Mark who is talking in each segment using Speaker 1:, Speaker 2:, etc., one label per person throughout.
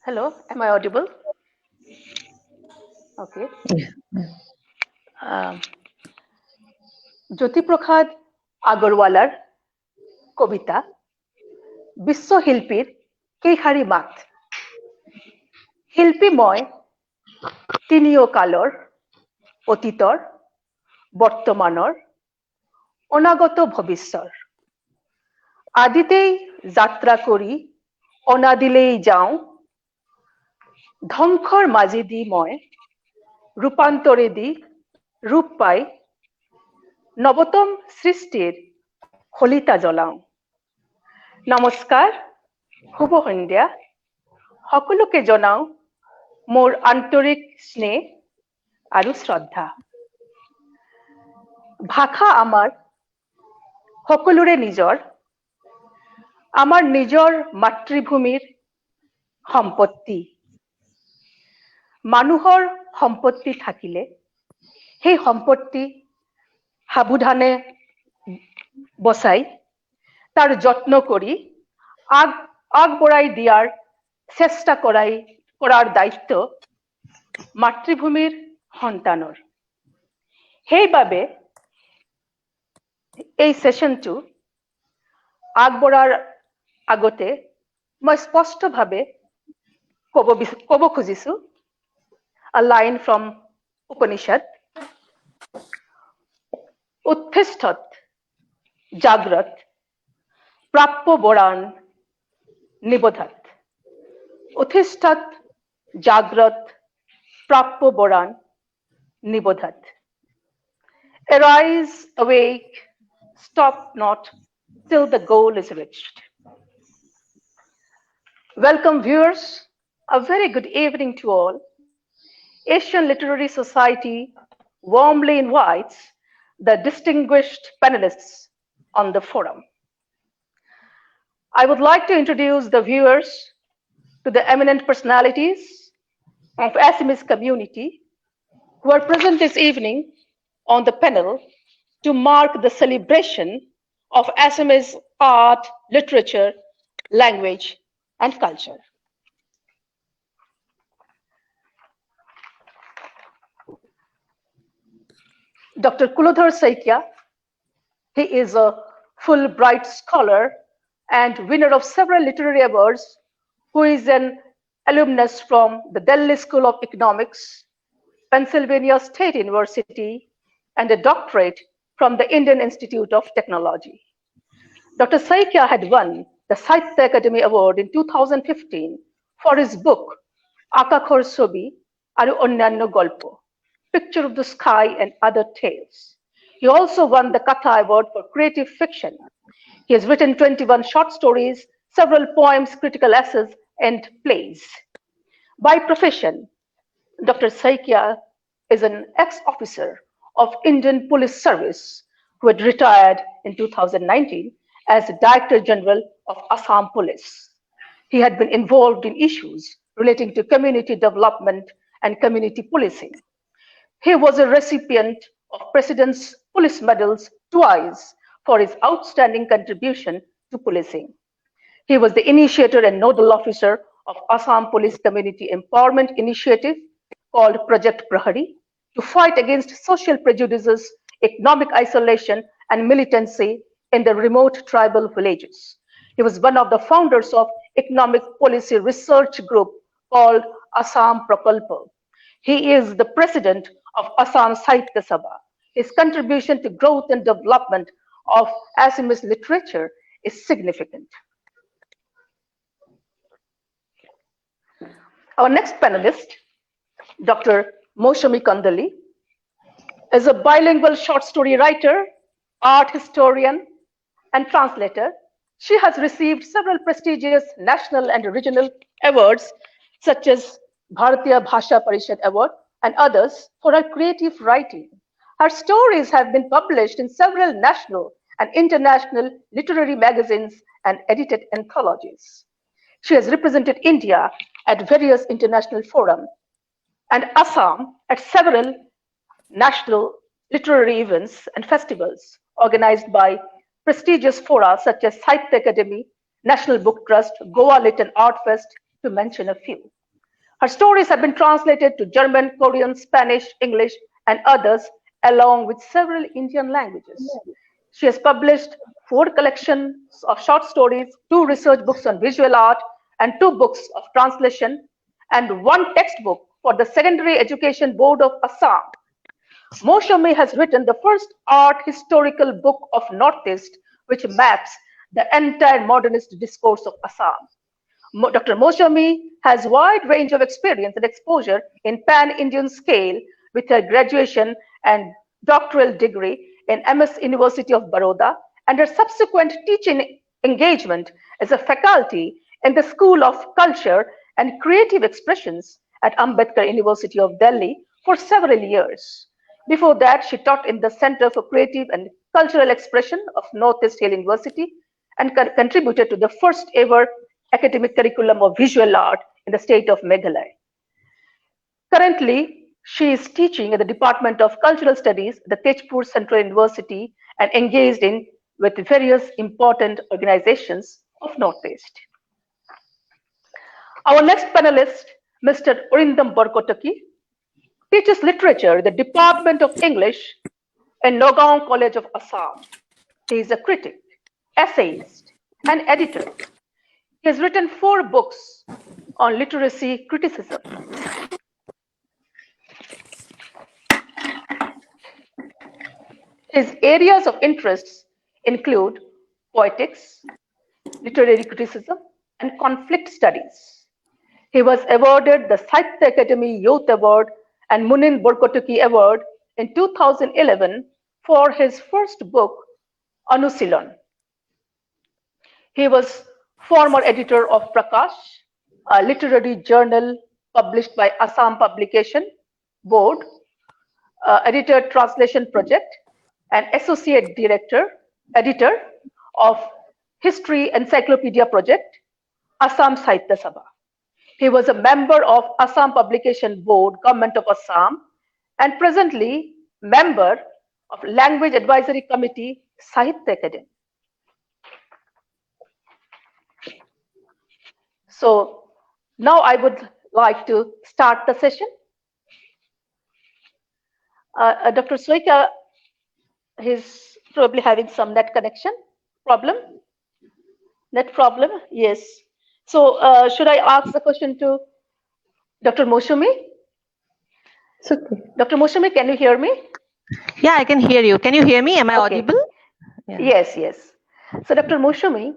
Speaker 1: Hello, am I audible? Okay. Jyotiprasad আগরওয়ালার কবিতা বিশ্বশিল্পীর কেইশাৰী মাত। শিল্পী মই তিনিও কালৰ, অতীতৰ, বৰ্তমানৰ, অনাগত ভৱিষ্যৰ। আদিতেই যাত্ৰা কৰি অনাদিলেই যাওঁ, ধ্বংসৰ মাজেদি মই ৰূপান্তৰেদি ৰূপ পাই নৱতম সৃষ্টিৰ শলিতা জ্বলাওঁ। নমস্কাৰ, শুভ সন্ধ্যা। সকলোকে জনাওঁ মোৰ আন্তৰিক স্নেহ আৰু শ্ৰদ্ধা। ভাষা আমাৰ সকলোৰে নিজৰ, আমাৰ নিজৰ মাতৃভূমিৰ সম্পত্তি। মানুহৰ সম্পত্তি থাকিলে সেই সম্পত্তি সাৱধানে বচাই তাৰ যত্ন কৰি আগবঢ়াই দিয়াৰ চেষ্টা কৰাৰ দায়িত্ব মাতৃভূমিৰ সন্তানৰ। সেইবাবে এই সেশনটো আগবঢ়াৰ আগতে মই স্পষ্টভাৱে ক'ব খুজিছো, a line from Upanishad, উত্থিষ্ঠত জাগ্রত প্রাপ্য বরান নিবোধত। উত্থিষ্ঠত জাগ্রত প্রাপ্য বরান Nibodhata. Arise, awake, stop not till the goal is reached. Welcome viewers, a very good evening to all. Asian Literary Society warmly invites the distinguished panelists on the forum. I would like to introduce the viewers to the eminent personalities of Assamese community who are present this evening on the panel to mark the celebration of Assamese art, literature, language, and culture. Dr. Kuladhar Saikia, he is a Fulbright scholar and winner of several literary awards, who is an alumnus from the Delhi School of Economics, Pennsylvania State University, and a doctorate from the Indian Institute of Technology. Dr. Saikia had won the Sahitya Akademi Award in 2015 for his book, Akakhor, Sobi, Aaru Anyanya Galpa, Picture of the Sky and Other Tales. He also won the Katha Award for creative fiction. He has written 21 short stories, several poems, critical essays, and plays. By profession, Dr. Saikia is an ex-officer of Indian Police Service who had retired in 2019 as Director General of Assam Police. He had been involved in issues relating to community development and community policing. He was a recipient of President's Police Medals twice for his outstanding contribution to policing. He was the initiator and nodal officer of Assam Police Community Empowerment Initiative called Project Prahari to fight against social prejudices, economic isolation, and militancy in the remote tribal villages. He was one of the founders of economic policy research group called Assam Prakalpa. He is the president of Assam Sahitya Sabha. His contribution to growth and development of Assamese literature is significant. Our next panelist, Dr. Moushumi Kandali, is a bilingual short story writer, art historian, and translator. She has received several prestigious national and regional awards, such as Bharatiya Bhasha Parishad Award and others, for her creative writing. Her stories have been published in several national and international literary magazines and edited anthologies. She has represented India at various international forums and Assam at several national literary events and festivals organized by prestigious fora such as Sahitya Akademi, National Book Trust, Goa Lit and Art Fest, to mention a few. Her stories have been translated to German, Korean, Spanish, English, and others, along with several Indian languages. She has published 4 collections of short stories, 2 research books on visual art, and 2 books of translation, and 1 textbook for the Secondary Education Board of Assam. Moushumi has written the first art historical book of Northeast, which maps the entire modernist discourse of Assam. Dr. Moushumi has a wide range of experience and exposure in pan-Indian scale with her graduation and doctoral degree in MS University of Baroda and her subsequent teaching engagement as a faculty in the School of Culture and Creative Expressions at Ambedkar University of Delhi for several years. Before that, she taught in the Center for Creative and Cultural Expression of Northeast Hill University and contributed to the first ever academic curriculum of visual art in the state of Meghalaya. Currently, she is teaching at the Department of Cultural Studies at the Tezpur Central University and engaged in with various important organizations of Northeast. Our next panelist, Mr. Arindam Borkataki, teaches literature in the Department of English in Nagaon College of Assam. He is a critic, essayist, and editor. He has written 4 books on literacy criticism. His areas of interests include poetics, literary criticism, and conflict studies. He was awarded the Sahitya Akademi Youth Award and Munil Borkataki Award in 2011 for his first book, Anusilan. He was former editor of Prakash, a literary journal published by Assam Publication Board, editor Translation Project, and associate editor of History Encyclopedia Project, Assam Sahitya Sabha. He was a member of Assam Publication Board, Government of Assam, and presently member of Language Advisory Committee, Sahitya Akademi. So now I would like to start the session. Dr. Saikia is probably having some net connection problem. Net problem, yes. So should I ask the question to Dr. Moushumi?
Speaker 2: It's okay.
Speaker 1: Dr. Moushumi, can you hear me?
Speaker 2: Yeah, I can hear you. Can you hear me? Am I audible?
Speaker 1: Yeah. Yes, yes. So Dr. Moushumi,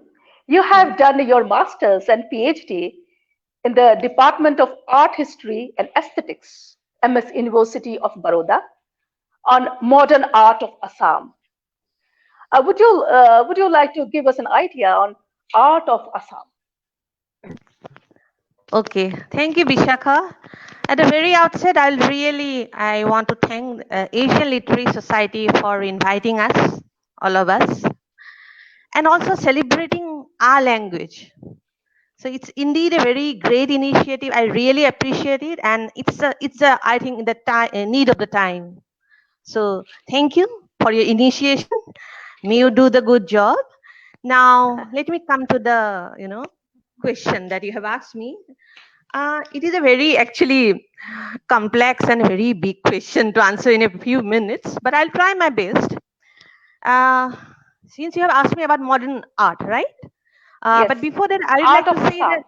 Speaker 1: you have done your master's and PhD in the Department of Art History and Aesthetics, MS University of Baroda, on modern art of Assam. Would you like to give us an idea on art of Assam?
Speaker 2: Okay, thank you, Bishakha. At the very outset, I want to thank Asian Literary Society for inviting us, all of us, and also celebrating our language. So it's indeed a very great initiative. I really appreciate it, and it's I think the need of the time. So thank you for your initiation. May you do the good job. Now let me come to the question that you have asked me. It is a very actually complex and very big question to answer in a few minutes, but I'll try my best. Since you have asked me about modern art, right?
Speaker 1: Yes.
Speaker 2: But before that, I would like to say that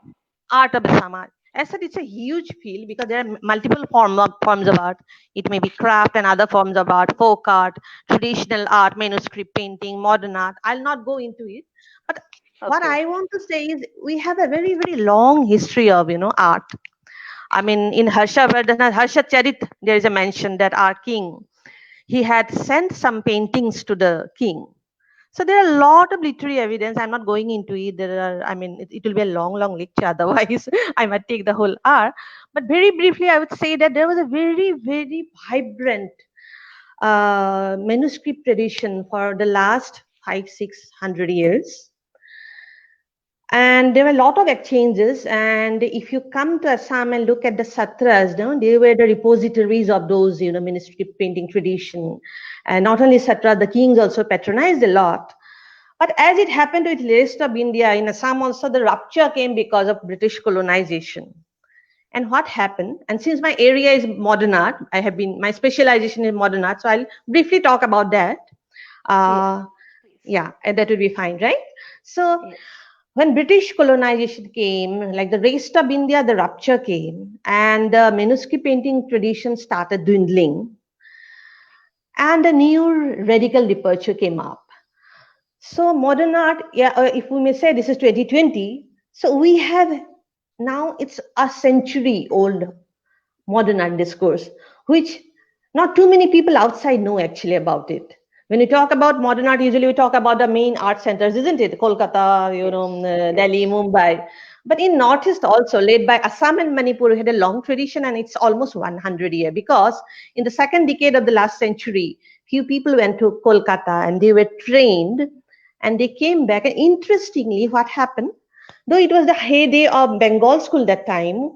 Speaker 2: art of Assam. As said, it's a huge field because there are multiple forms of art. It may be craft and other forms of art, folk art, traditional art, manuscript painting, modern art. I'll not go into it. But what I want to say is we have a very, very long history of, art. I mean, in Harsha Charit, there is a mention that our king, he had sent some paintings to the king. So there are a lot of literary evidence. I'm not going into it. It will be a long lecture. Otherwise, I might take the whole hour. But very briefly, I would say that there was a very, very vibrant manuscript tradition for the last 500-600 years. And there were a lot of exchanges. And if you come to Assam and look at the satras, they were the repositories of those, manuscript painting tradition. And not only satra, the kings also patronized a lot. But as it happened with the rest of India, in Assam also the rupture came because of British colonization. And what happened, and since my area is modern art, my specialization is modern art, so I'll briefly talk about that.
Speaker 1: Yes, please.
Speaker 2: Yeah, and that will be fine, right? So
Speaker 1: Yes.
Speaker 2: when British colonization came, like the rest of India, the rupture came, and the manuscript painting tradition started dwindling, and a new radical departure came up. So modern art, yeah, if we may say this is 2020, so we have now it's a century old modern art discourse, which not too many people outside know actually about it. When we talk about modern art, usually we talk about the main art centers, isn't it? Kolkata,
Speaker 1: Yes. Yes.
Speaker 2: Delhi, Mumbai. But in Northeast also, led by Assam and Manipur, we had a long tradition and it's almost 100 years because in the second decade of the last century, few people went to Kolkata and they were trained and they came back. And interestingly, what happened, though it was the heyday of Bengal school that time,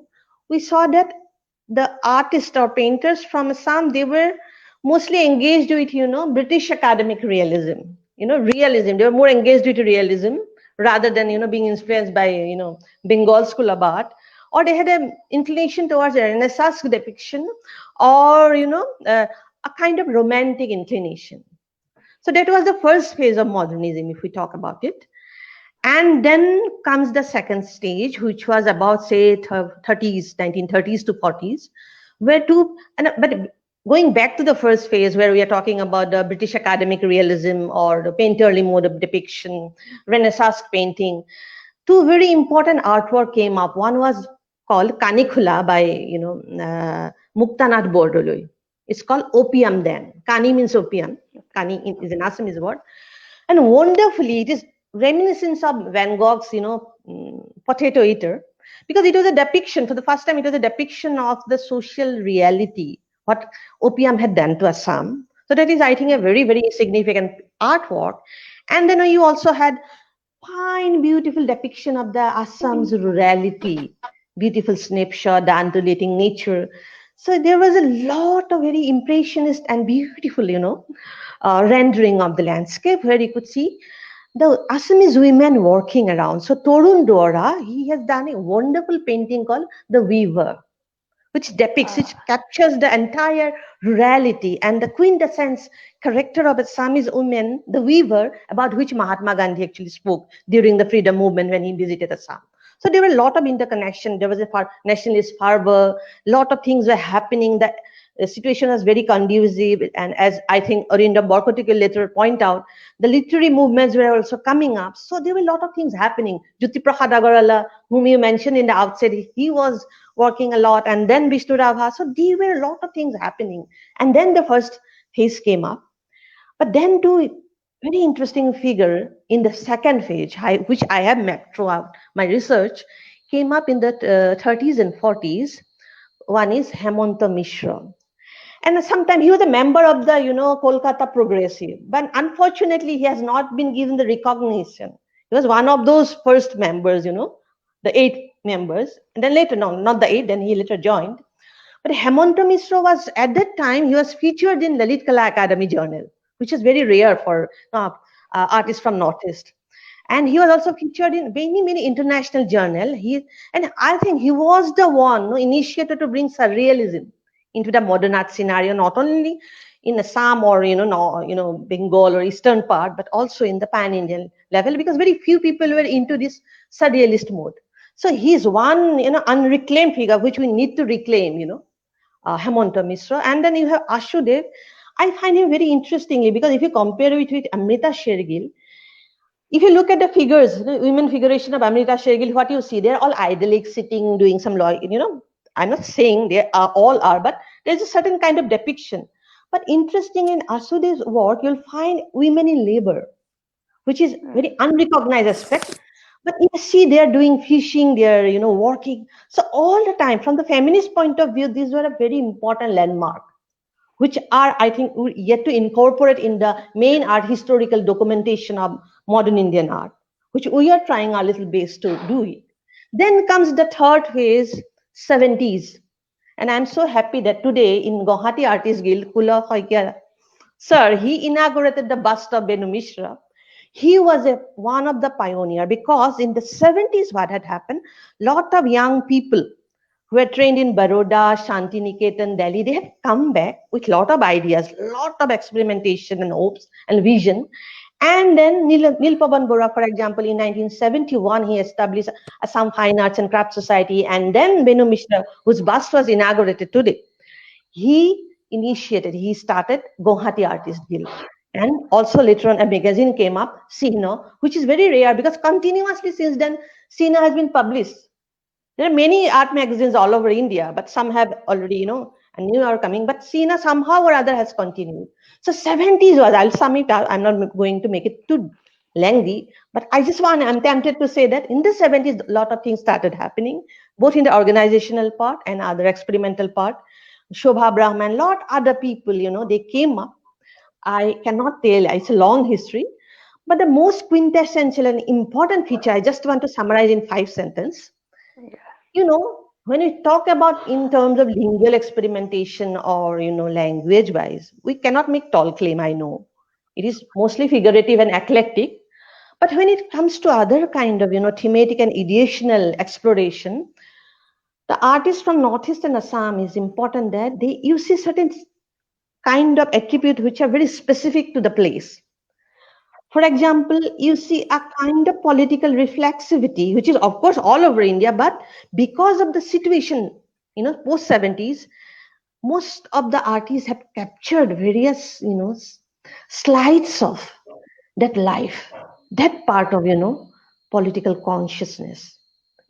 Speaker 2: we saw that the artists or painters from Assam, they were mostly engaged with, British academic realism, realism. They were more engaged with realism rather than, being influenced by, Bengal school of art, or they had an inclination towards a Renaissance depiction or, a kind of romantic inclination. So that was the first phase of modernism, if we talk about it. And then comes the second stage, which was about, say, 30s, 1930s to 40s, where but going back to the first phase where we are talking about the British academic realism or the painterly mode of depiction, Renaissance painting, two very important artwork came up. One was called Kanikula by, Muktanath Bordoloi. It's called Opium then. Kani means opium. Kani is an Assamese word. And wonderfully, it is reminiscence of Van Gogh's, Potato Eater, because it was a depiction, for the first time, it was a depiction of the social reality, what opium had done to Assam. So that is, I think, a very, very significant artwork. And then you also had fine, beautiful depiction of the Assam's rurality, beautiful snapshot, the undulating nature. So there was a lot of very impressionist and beautiful, rendering of the landscape where you could see the Assamese women working around. So Torun Dora, he has done a wonderful painting called The Weaver, which depicts, which
Speaker 1: Ah,
Speaker 2: captures the entire rurality and the quintessence character of Assamese woman, the weaver, about which Mahatma Gandhi actually spoke during the freedom movement when he visited Assam. So there were a lot of interconnection. There was a nationalist fervor. A lot of things were happening. The situation was very conducive. And as I think Arindam Borkataki will later point out, the literary movements were also coming up. So there were a lot of things happening. Jyoti Prasad Agarwala, whom you mentioned in the outset, he was working a lot, and then Vishnu Ragha. So there were a lot of things happening. And then the first phase came up. But then two very interesting figure in the second phase, which I have met throughout my research, came up in the 30s and 40s. One is Hemanta Mishra. And sometimes he was a member of the, Kolkata Progressive. But unfortunately, he has not been given the recognition. He was one of those first members, the 8 members. And then later, no, not the 8, then he later joined. But Hemanta Mishra was, at that time, he was featured in Lalit Kala Academy Journal, which is very rare for artists from Northeast. And he was also featured in many, many international journal. And I think he was the one initiated to bring surrealism into the modern art scenario, not only in Assam or Bengal or eastern part, but also in the pan-Indian level, because very few people were into this surrealist mode. So he's one unreclaimed figure which we need to reclaim, Hemanta Mishra. And then you have Ashudev. I find him very interestingly because if you compare it with Amrita Shergill, if you look at the figures, the women figuration of Amrita Shergill, what you see, they're all idyllic, sitting, doing some law, I'm not saying they are all are, but there's a certain kind of depiction. But interesting in Asudev's work, you'll find women in labor, which is very unrecognized aspect. But you see, they're doing fishing, they're working. So all the time, from the feminist point of view, these were a very important landmark, which are, I think, yet to incorporate in the main art historical documentation of modern Indian art, which we are trying our little best to do it. Then comes the third phase, 70s. And I'm so happy that today in Guwahati Artists Guild, Kuladhar Saikia, sir, he inaugurated the bust of Benu Mishra. He was one of the pioneer, because in the 70s, what had happened, lot of young people who were trained in Baroda, Shantiniketan, Delhi, they had come back with lot of ideas, lot of experimentation and hopes and vision. And then Nilpavan Bora, for example, in 1971, he established Assam Fine Arts and Craft Society. And then Benu Mishra, whose bust was inaugurated today, he started Guwahati Artist Guild. And also later on a magazine came up, Sino, which is very rare because continuously since then, Sino has been published. There are many art magazines all over India, but some have already, and new are coming, but Sina somehow or other has continued. So 70s was, I'll sum it up. I'm not going to make it too lengthy, but I'm tempted to say that in the 70s, a lot of things started happening, both in the organizational part and other experimental part. Shobha Brahman, lot other people, they came up. I cannot tell, it's a long history, but the most quintessential and important feature, I just want to summarize in 5 sentences. When we talk about in terms of lingual experimentation or, language wise, we cannot make tall claim, I know. It is mostly figurative and eclectic. But when it comes to other kind of, thematic and ideational exploration, the artists from Northeast and Assam is important that you see certain kind of attributes which are very specific to the place. For example, you see a kind of political reflexivity, which is of course all over India, but because of the situation, post 70s, most of the artists have captured various, slides of that life, that part of, political consciousness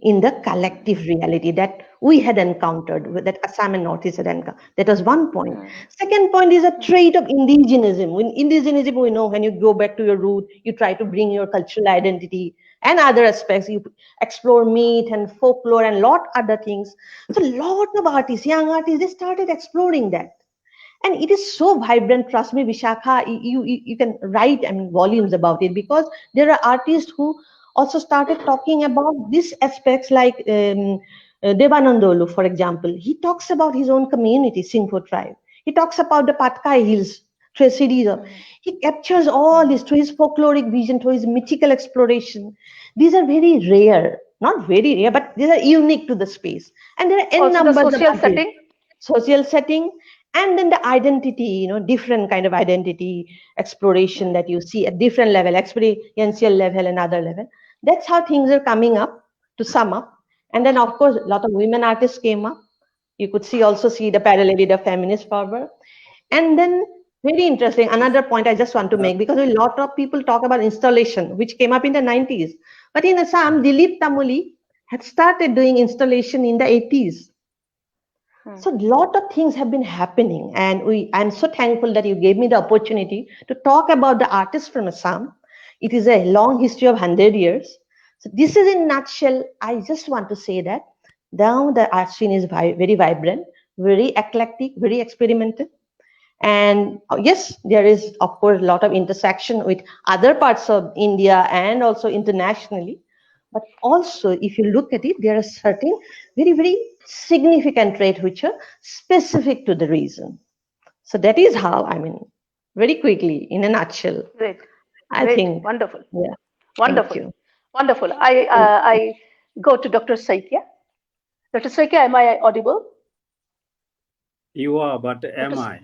Speaker 2: in the collective reality that we had encountered, that Assam and Northeast had encountered. That was one point. Second point is a trait of indigenism. In indigenism, we know when you go back to your root, you try to bring your cultural identity and other aspects. You explore myth and folklore and lot other things. So a lot of artists, young artists, they started exploring that. And it is so vibrant, trust me, Bishakha, you can write volumes about it, because there are artists who also started talking about these aspects, like Devanandolu, for example. He talks about his own community, Singpho tribe. He talks about the Patkai Hills, series. He captures all this through his folkloric vision, through his mythical exploration. These are very rare, not very rare, but these are unique to the space. And there are n
Speaker 1: also
Speaker 2: numbers
Speaker 1: the social
Speaker 2: of
Speaker 1: setting.
Speaker 2: Social setting, and then the identity, different kind of identity exploration that you see at different level, experiential level and other level. That's how things are coming up, to sum up. And then of course a lot of women artists came up. You could also see the parallel with the feminist power. And then very interesting, another point I just want to make, because a lot of people talk about installation, which came up in the 90s, but in Assam, Dilip Tamuli had started doing installation in the 80s. So a lot of things have been happening, and I'm so thankful that you gave me the opportunity to talk about the artists from Assam. It is a long history of 100 years. So this is in a nutshell. I just want to say that now the art scene is very vibrant, very eclectic, very experimental. And yes, there is of course a lot of intersection with other parts of India and also internationally. But also, if you look at it, there are certain very, very significant traits which are specific to the region. So that is how, very quickly, in a nutshell.
Speaker 1: Great.
Speaker 2: I think.
Speaker 1: Wonderful.
Speaker 2: Yeah.
Speaker 1: Wonderful.
Speaker 2: Thank you.
Speaker 1: Wonderful. I go to Dr. Saikia. Dr. Saikia, am I audible?
Speaker 3: You are, but am I?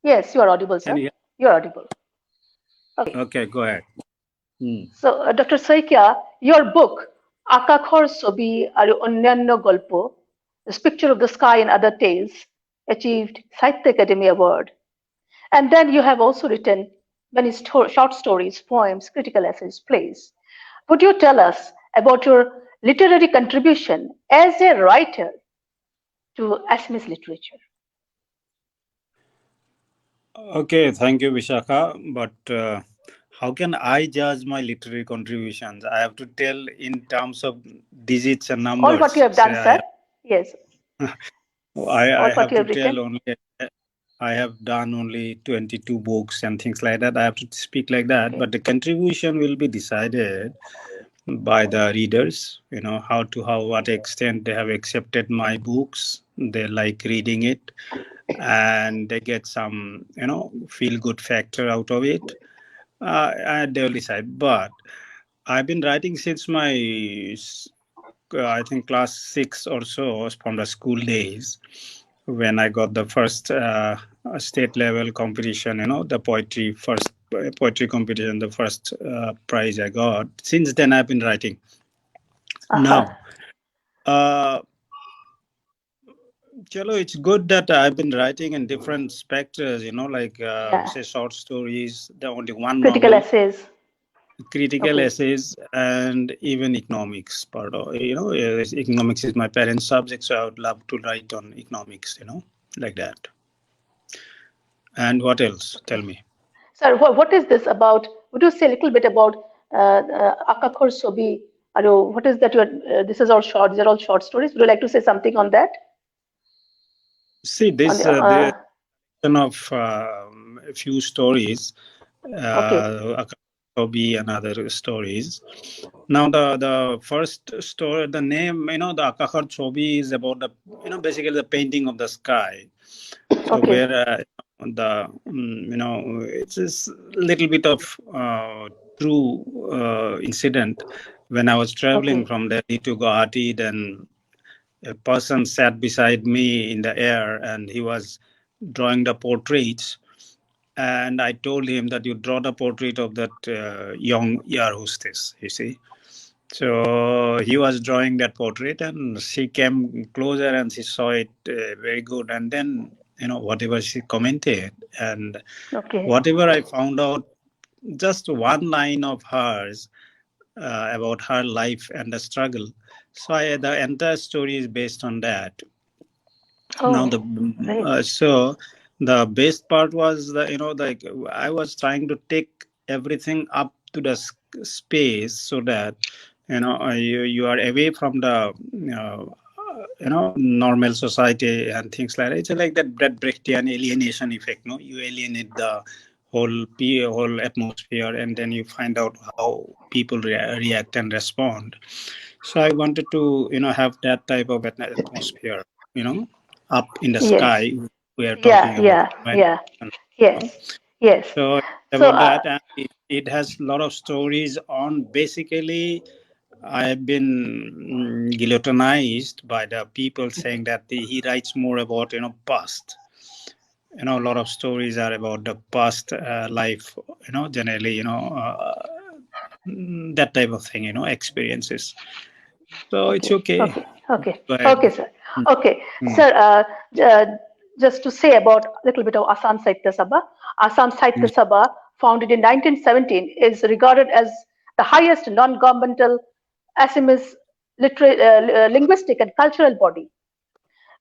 Speaker 1: Yes, you are audible, sir. You are audible. Okay.
Speaker 3: Okay, go ahead.
Speaker 1: So, Dr. Saikia, your book, Akakhor, Sobi, Aaru, Anyanya, Galpa, This Picture of the Sky and Other Tales, achieved Sahitya Akademi Award. And then you have also written many short stories, poems, critical essays, plays. Would you tell us about your literary contribution as a writer to Assamese literature?
Speaker 3: Okay, thank you, Bishakha. But how can I judge my literary contributions? I have to tell in terms of digits and numbers.
Speaker 1: All what you have done, sir. Yes.
Speaker 3: I have to tell only. I have done only 22 books and things like that. I have to speak like that. Okay. But the contribution will be decided by the readers. What extent they have accepted my books. They like reading it, and they get some, feel good factor out of it. They will decide. But I've been writing since my, I think, class 6 or so, from the school days, when I got the first state level competition, the first poetry competition, the first prize I got. Since then, I've been writing. Now, Chalo, it's good that I've been writing in different specters, like say short stories, the only one
Speaker 1: critical
Speaker 3: novel,
Speaker 1: essays,
Speaker 3: critical essays, and even economics part of, economics is my parents' subject, so I would love to write on economics, like that. And what else? Tell me.
Speaker 1: Sir, what is this about? Would you say a little bit about Akakhor Sobi? Aaru, what is that? This is all short. These are all short stories. Would you like to say something on that?
Speaker 3: See, this the of a few stories, Sobi and other stories. Now, the first story, the name, the Akakhor Sobi is about the, basically the painting of the sky. So where it's this little bit of true incident. When I was traveling from Delhi to Guwahati, then a person sat beside me in the air, and he was drawing the portraits. And I told him that you draw the portrait of that young air hostess, you see. So he was drawing that portrait, and she came closer and she saw it very good. And then, whatever she commented and whatever I found out, just one line of hers about her life and the struggle. So the entire story is based on that. Now so the best part was like I was trying to take everything up to the space, so that you are away from the normal society and things like that. It's like that Brechtian alienation effect. No, you alienate the whole atmosphere, and then you find out how people react and respond. So I wanted to have that type of atmosphere, up in the sky. We are talking about.
Speaker 1: Yes.
Speaker 3: So about that, and it has a lot of stories on basically. I've been guillotinized by the people saying that he writes more about past. A lot of stories are about the past life. Generally, that type of thing. Experiences. So it's okay.
Speaker 1: Okay, sir. Sir, just to say about a little bit of Assam Sahitya Sabha. Assam Sahitya Sabha, founded in 1917, is regarded as the highest non-governmental Assamese linguistic and cultural body.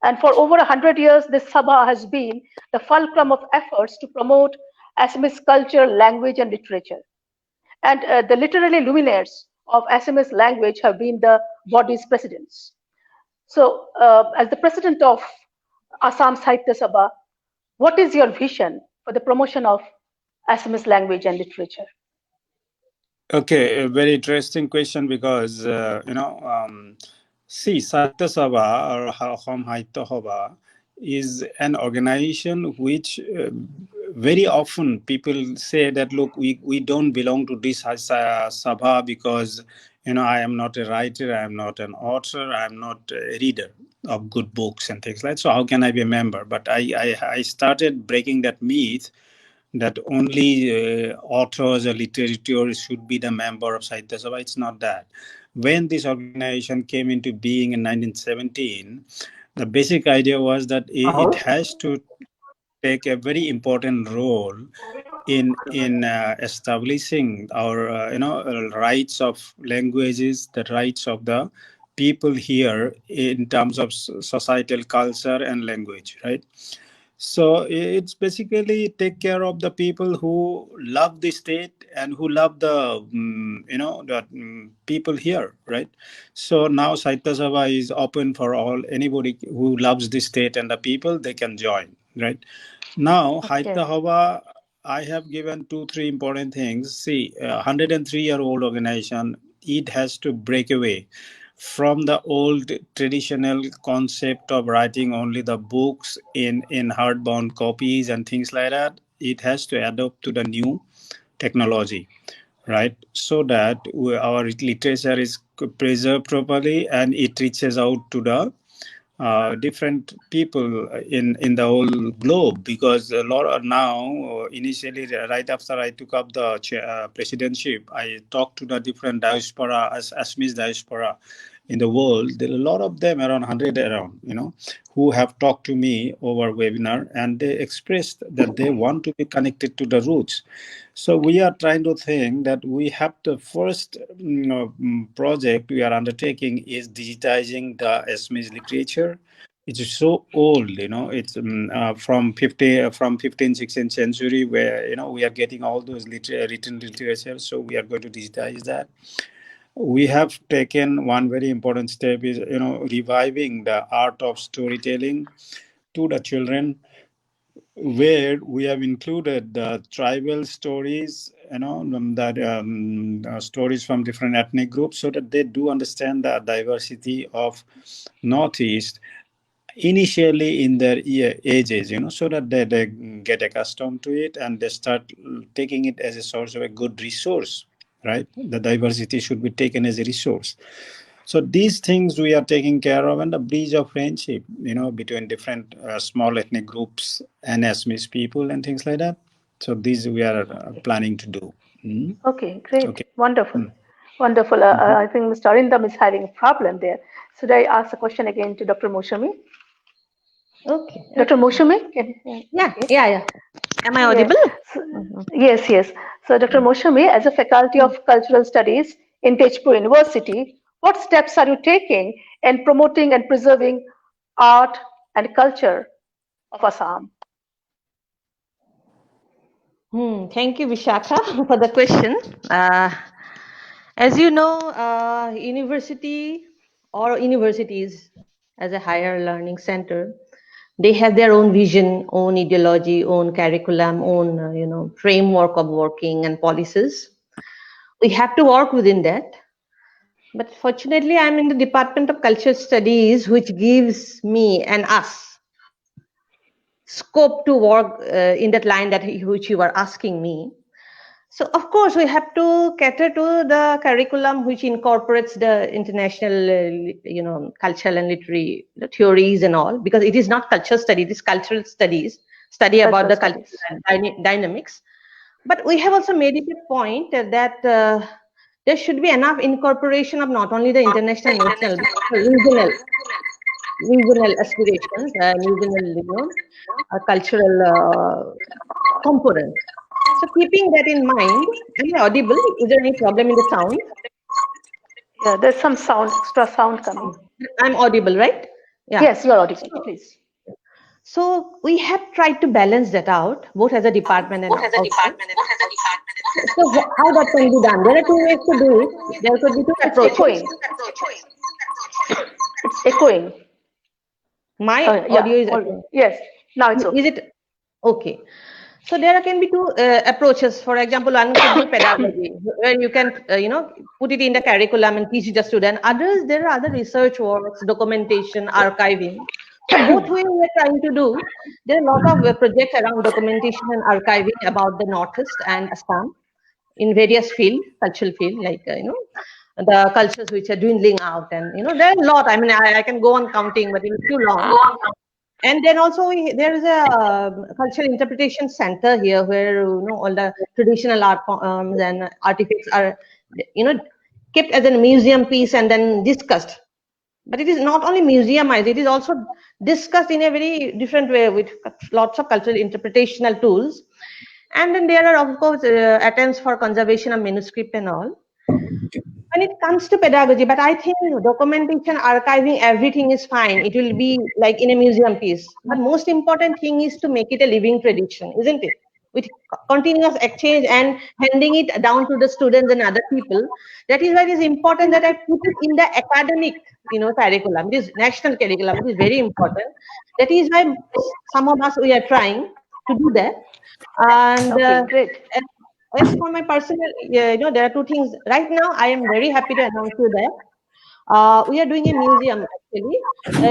Speaker 1: And for over 100 years, this Sabha has been the fulcrum of efforts to promote Assamese culture, language, and literature. And the literary luminaires of Assamese language have been the body's presidents. So, as the president of Assam Sahitya Sabha, what is your vision for the promotion of Assamese language and literature?
Speaker 3: Okay, a very interesting question, because see, Sahitya Sabha or Assam Sahitya Sabha is an organization which very often people say that, look, we don't belong to this Sabha because I am not a writer, I am not an author, I am not a reader of good books and things like that. So how can I be a member? But I started breaking that myth that only authors or literatures should be the member of Sahitya Sabha. It's not that. When this organization came into being in 1917, the basic idea was that it has to take a very important role in establishing our rights of languages, the rights of the people here in terms of societal culture and language, right? So it's basically take care of the people who love the state and who love the people here, right? So now Sahitya Sabha is open for all, anybody who loves the state and the people, they can join, right? Now Sahitya Sabha, I have given 2-3 important things. See, 103-year-old organization, it has to break away from the old traditional concept of writing only the books in hardbound copies and things like that. It has to adapt to the new technology, right? So that our literature is preserved properly and it reaches out to the different people in the whole globe. Because a lot of now, initially, right after I took up the presidency, I talked to the different diaspora, Assamese diaspora in the world. There are a lot of them, around 100 around, who have talked to me over webinar, and they expressed that they want to be connected to the roots. So we are trying to think that we have the first project we are undertaking is digitizing the Assamese literature. It's so old, it's from 15th, 16th century, where we are getting all those written literature. So we are going to digitize that. We have taken one very important step is reviving the art of storytelling to the children, where we have included the tribal stories, stories from different ethnic groups, so that they do understand the diversity of Northeast initially in their ages, so that they get accustomed to it and they start taking it as a source of a good resource, right? The diversity should be taken as a resource. So these things we are taking care of, and the bridge of friendship, between different small ethnic groups and Assamese people and things like that. So these we are planning to do.
Speaker 1: Okay, great.
Speaker 3: Okay.
Speaker 1: Wonderful. Wonderful. I think Mr. Arindam is having a problem there. Should I ask the question again to Dr. Moushumi?
Speaker 2: Okay.
Speaker 1: Dr. Moushumi?
Speaker 2: Yeah. Am I audible?
Speaker 1: Yes. Yes. So, Dr. Moushumi, as a faculty of cultural studies in Tezpur University, what steps are you taking in promoting and preserving art and culture of Assam?
Speaker 2: Thank you, Bishakha, for the question. As you know, universities as a higher learning center, they have their own vision, own ideology, own curriculum, own framework of working and policies. We have to work within that. But fortunately, I'm in the Department of Cultural Studies, which gives me and us scope to work in that line which you are asking me. So, of course, we have to cater to the curriculum which incorporates the international, cultural and literary theories and all, because it is not cultural study, it is cultural studies, study about the cultural dynamics. But we have also made it a point that there should be enough incorporation of not only the international, national, but regional aspirations, regional, cultural components. So keeping that in mind, am I audible? Is there any problem in the sound?
Speaker 1: Yeah, there's some sound, extra sound coming.
Speaker 2: I'm audible, right?
Speaker 1: Yeah. Yes, you're audible, please.
Speaker 2: So we have tried to balance that out, both as a department and outside. So how that can be done? There are two ways to do it. There could be two approaches.
Speaker 1: It's echoing.
Speaker 2: My audio is echoing.
Speaker 1: Yes, now it's okay.
Speaker 2: Is it okay? So there can be two approaches. For example, one could be pedagogy, where you can, put it in the curriculum and teach the student. Others, there are other research works, documentation, archiving. So both ways we are trying to do. There are a lot of projects around documentation and archiving about the Northeast and Assam in various fields, cultural field, like, the cultures which are dwindling out. And, there are a lot. I mean, I can go on counting, but it's too long. And then also there is a cultural interpretation center here where all the traditional art forms and artifacts are kept as a museum piece and then discussed. But it is not only museumized; it is also discussed in a very different way with lots of cultural interpretational tools. And then there are of course attempts for conservation of manuscript and all. When it comes to pedagogy, but I think documentation, archiving, everything is fine. It will be like in a museum piece. But most important thing is to make it a living tradition, isn't it? With continuous exchange and handing it down to the students and other people. That is why it is important that I put it in the academic, curriculum. It is national curriculum. It is very important. That is why some of us, we are trying to do that. And
Speaker 1: great.
Speaker 2: As for my personal, there are two things. Right now, I am very happy to announce you that we are doing a museum actually.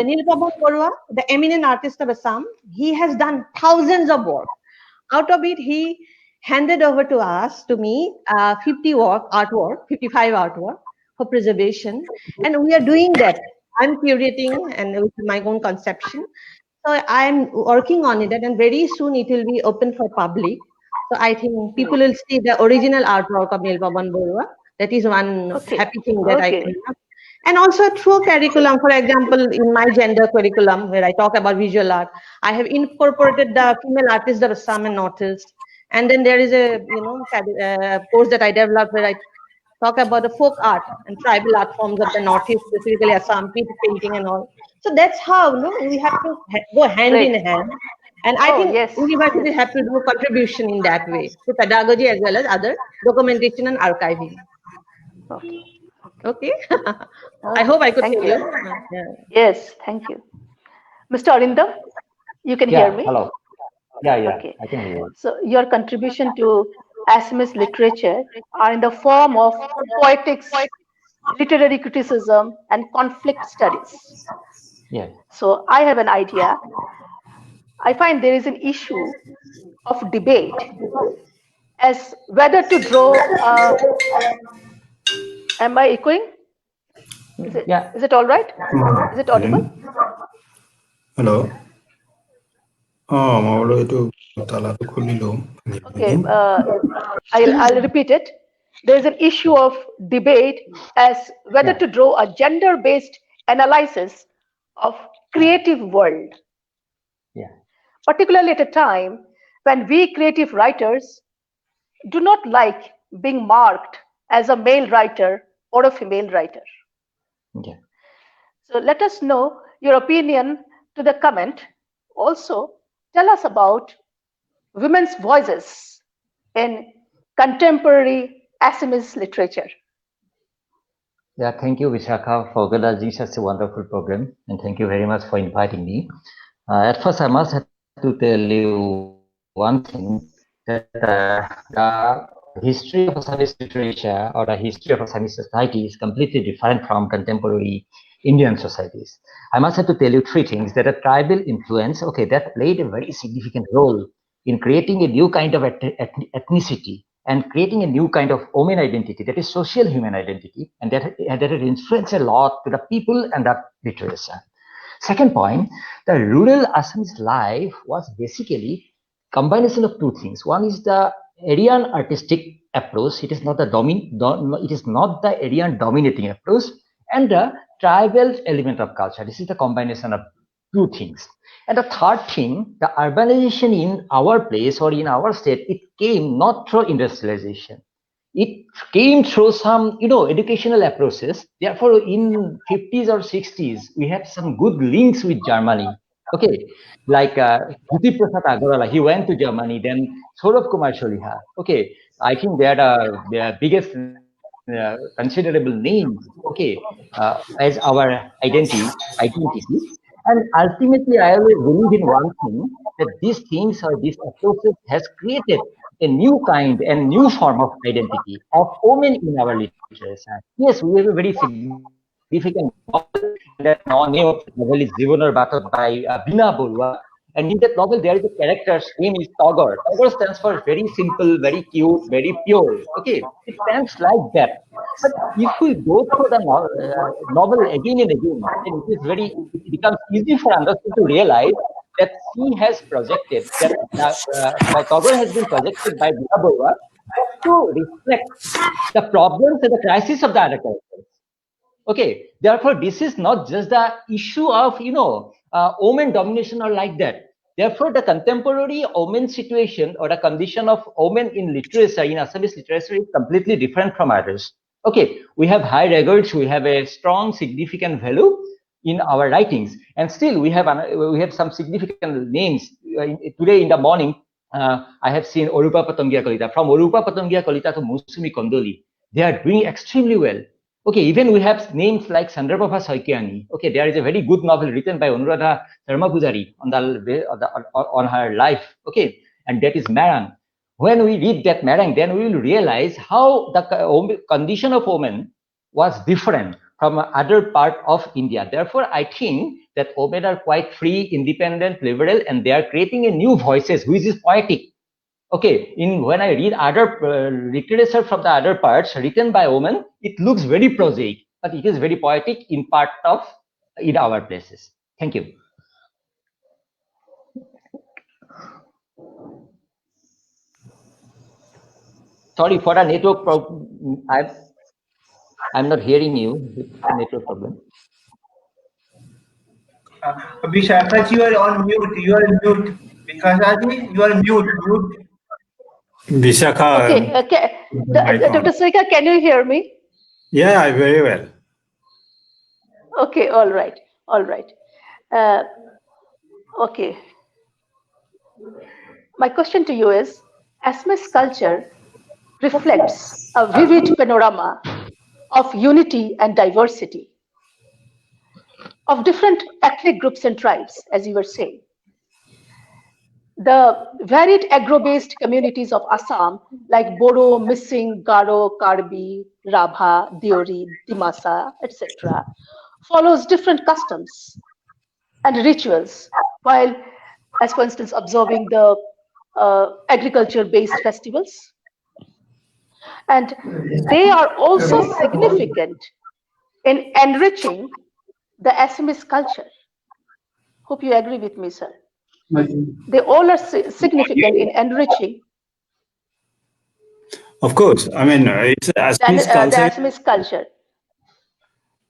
Speaker 2: Nilpabon Borua, the eminent artist of Assam, he has done thousands of work. Out of it, he handed over to us, to me, 55 artwork for preservation. And we are doing that. I'm curating and with my own conception. So I'm working on it, and very soon it will be open for public. So I think people will see the original artwork of Nilpavan Borua. That is one happy thing that I can have. And also through curriculum, for example, in my gender curriculum, where I talk about visual art, I have incorporated the female artists of Assam and Northeast. And then there is a course that I developed where I talk about the folk art and tribal art forms of the Northeast, specifically Assam, peat painting and all. So that's how we have to go hand in hand. And I think universities have to do a contribution in that way to pedagogy as well as other documentation and archiving. Okay. I hope I could tell you.
Speaker 1: Yes, thank you. Mr. Arindam, you can hear me?
Speaker 4: Hello. Yeah,
Speaker 1: okay.
Speaker 4: I can hear you.
Speaker 1: So your contribution to Assamese literature are in the form of poetics, literary criticism, and conflict studies.
Speaker 4: Yeah.
Speaker 1: So I have an idea. I find there is an issue of debate as whether to draw. Am I echoing? Is it all right? Is it audible?
Speaker 3: Hello.
Speaker 1: Okay, I'll repeat it. There is an issue of debate as whether to draw a gender-based analysis of creative world. Particularly at a time when we creative writers do not like being marked as a male writer or a female writer. So let us know your opinion to the comment. Also, tell us about women's voices in contemporary Assamese literature.
Speaker 4: Yeah, thank you, Bishakha, for organizing such a wonderful program, and thank you very much for inviting me. At first, I must have to tell you one thing, that the history of Assamese literature or the history of Assamese society is completely different from contemporary Indian societies. I must have to tell you three things: that a tribal influence, that played a very significant role in creating a new kind of ethnicity and creating a new kind of woman identity, that is social human identity, and that it influenced a lot to the people and the literature. Second point, the rural Assamese life was basically combination of two things. One is the Aryan artistic approach. It is not the Aryan dominating approach, and the tribal element of culture. This is the combination of two things. And the third thing, the urbanization in our place or in our state, it came not through industrialization. It came through some, educational approaches. Therefore, in 50s or 60s, we had some good links with Germany. Like Jyoti Prasad Agarwala, he went to Germany. Then Saurabh Kumar Shaliha. I think they are the biggest considerable names. As our identity. And ultimately, I always believe in one thing, that these things or these approaches has created a new kind and new form of identity of women in our literature. Yes, we have a very significant novel. That name of the novel is Jibonar Batok by Bina Borua. And in that novel, there is a character's name is Togor. Togor stands for very simple, very cute, very pure. It stands like that. But if we go through the novel again and again, then it becomes easy for us to realize that he has projected, that Tagore has been projected by Bina Borua to reflect the problems and the crisis of the other characters. Therefore, this is not just the issue of, women domination or like that. Therefore, the contemporary women situation or the condition of women in literature, in Assamese literature, is completely different from others. We have high regards, we have a strong, significant value in our writings, and still we have some significant names. Today in the morning, I have seen Orupa Patangia Kalita. From Orupa Patangia Kalita to Moushumi Kandali, they are doing extremely well. Even we have names like Sandraprabha Saikiani. There is a very good novel written by Anuradha Sharma Pujari on her life. And that is Marang. When we read that Marang, then we will realize how the condition of women was different from other part of India. Therefore, I think that women are quite free, independent, liberal, and they are creating a new voices, which is poetic. Okay, when I read other literature from the other parts written by women, it looks very prosaic, but it is very poetic in our places. Thank you. Sorry for the network problem. I'm not hearing you. Network problem.
Speaker 5: Bishakha, you are on mute. You are mute. Bishakha, you are mute.
Speaker 3: Bishakha.
Speaker 1: Okay. Dr. Saikia, can you hear me?
Speaker 3: Yeah, very well.
Speaker 1: Okay, all right. Okay. My question to you is, Assamese culture reflects a vivid panorama of unity and diversity of different ethnic groups and tribes, as you were saying. The varied agro-based communities of Assam, like Bodo, Missing, Garo, Karbi, Rabha, Deori, Dimasa, etc., follows different customs and rituals, while, as for instance, observing the agriculture-based festivals. And they are also significant in enriching the Assamese culture. Hope you agree with me, sir. They all are significant in enriching.
Speaker 3: Of course, I mean, it's Assamese culture.
Speaker 1: The Assamese culture.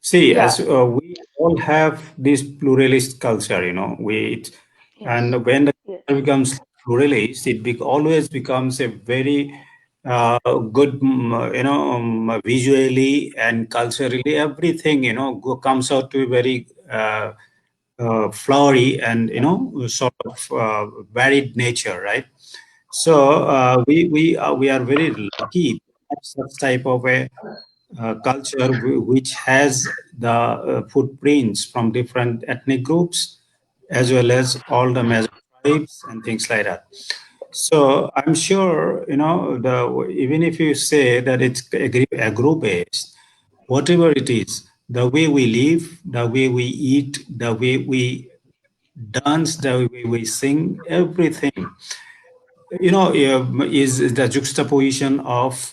Speaker 3: See, as we all have this pluralist culture, and when the culture becomes pluralist, it always becomes a very good, visually and culturally, everything, comes out to a very flowery and, sort of varied nature, right? So we are very lucky to have such type of a culture which has the footprints from different ethnic groups as well as all the major tribes and things like that. So I'm sure, even if you say that it's agro-based, whatever it is, the way we live, the way we eat, the way we dance, the way we sing, everything, is the juxtaposition of,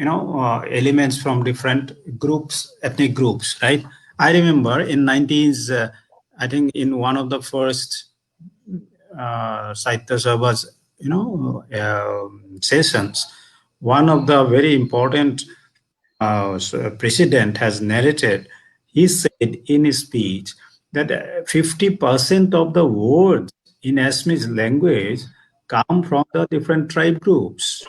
Speaker 3: elements from different groups, ethnic groups, right? I remember in 90s, I think in one of the first Sahitya Sabha's, sessions, one of the very important president has narrated, he said in his speech that 50% of the words in Assamese language come from the different tribe groups,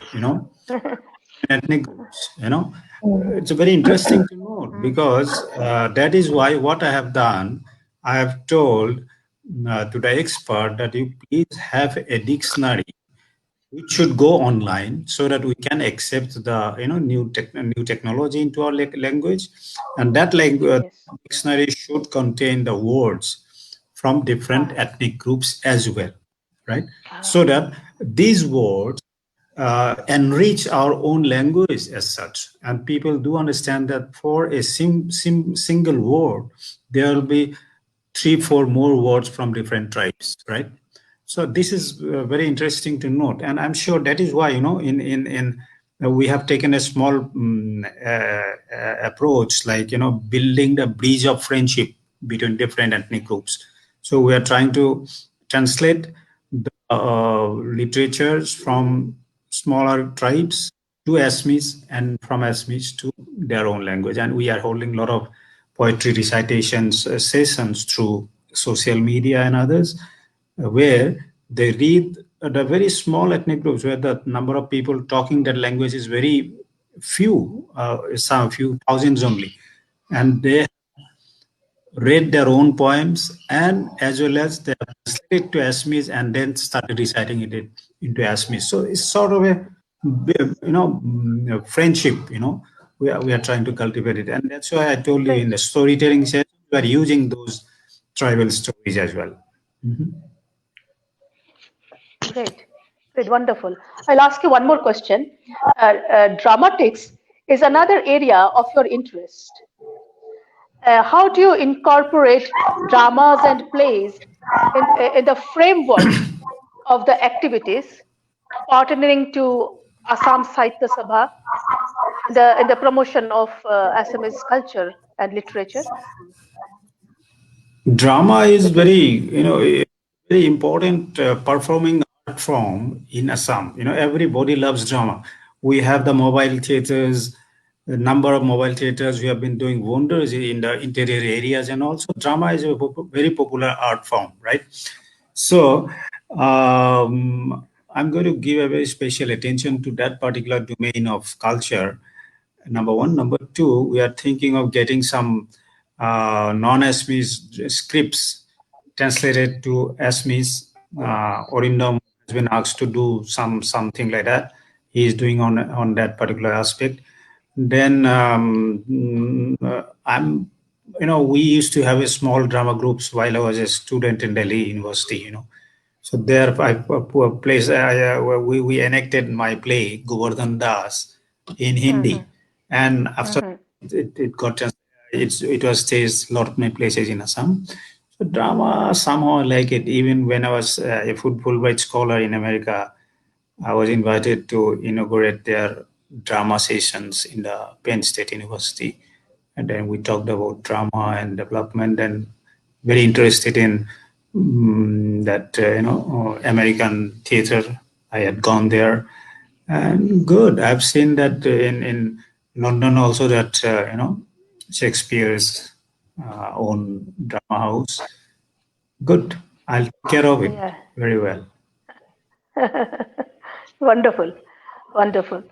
Speaker 3: ethnic groups, It's very interesting to note because that is why what I have done, I have told to the expert that you please have a dictionary which should go online so that we can accept the new technology into our language, and that dictionary should contain the words from different ethnic groups as well, right? So that these words enrich our own language as such, and people do understand that for a single word there will be 3-4 more words from different tribes, right? So this is very interesting to note, and I'm sure that is why in we have taken a small approach, like building the bridge of friendship between different ethnic groups. So we are trying to translate the literatures from smaller tribes to Assamese, and from Assamese to their own language, and we are holding a lot of poetry recitations sessions through social media and others, where they read the very small ethnic groups where the number of people talking that language is very few, some few thousands only, and they read their own poems, and as well as they translated to Assamese and then started reciting it into Assamese. So it's sort of a friendship. We are trying to cultivate it, and that's why I told you in the storytelling session we are using those tribal stories as well.
Speaker 1: Great, wonderful. I'll ask you one more question. Dramatics is another area of your interest. How do you incorporate dramas and plays in the framework of the activities? partnering to Assam Sahitya Sabha in the promotion of Assamese culture and literature?
Speaker 3: Drama is a very important performing art form in Assam. Everybody loves drama. We have the mobile theaters, the number of mobile theaters. We have been doing wonders in the interior areas, and also drama is a very popular art form, right? So I'm going to give a very special attention to that particular domain of culture. Number one. Number two, we are thinking of getting some non-Assamese scripts translated to Assamese. Arindam has been asked to do something like that. He is doing on that particular aspect. Then we used to have a small drama groups while I was a student in Delhi University. So there, we enacted my play Govardhan Das in Hindi, and after it got it was staged a lot of many places in Assam. So drama somehow I like it. Even when I was a Fulbright scholar in America, I was invited to inaugurate their drama sessions in the Penn State University, and then we talked about drama and development, and very interested in that American theater. I had gone there, and good. I've seen that in London also, that Shakespeare's own drama house. Good. I'll take care of it very well.
Speaker 1: Wonderful, wonderful.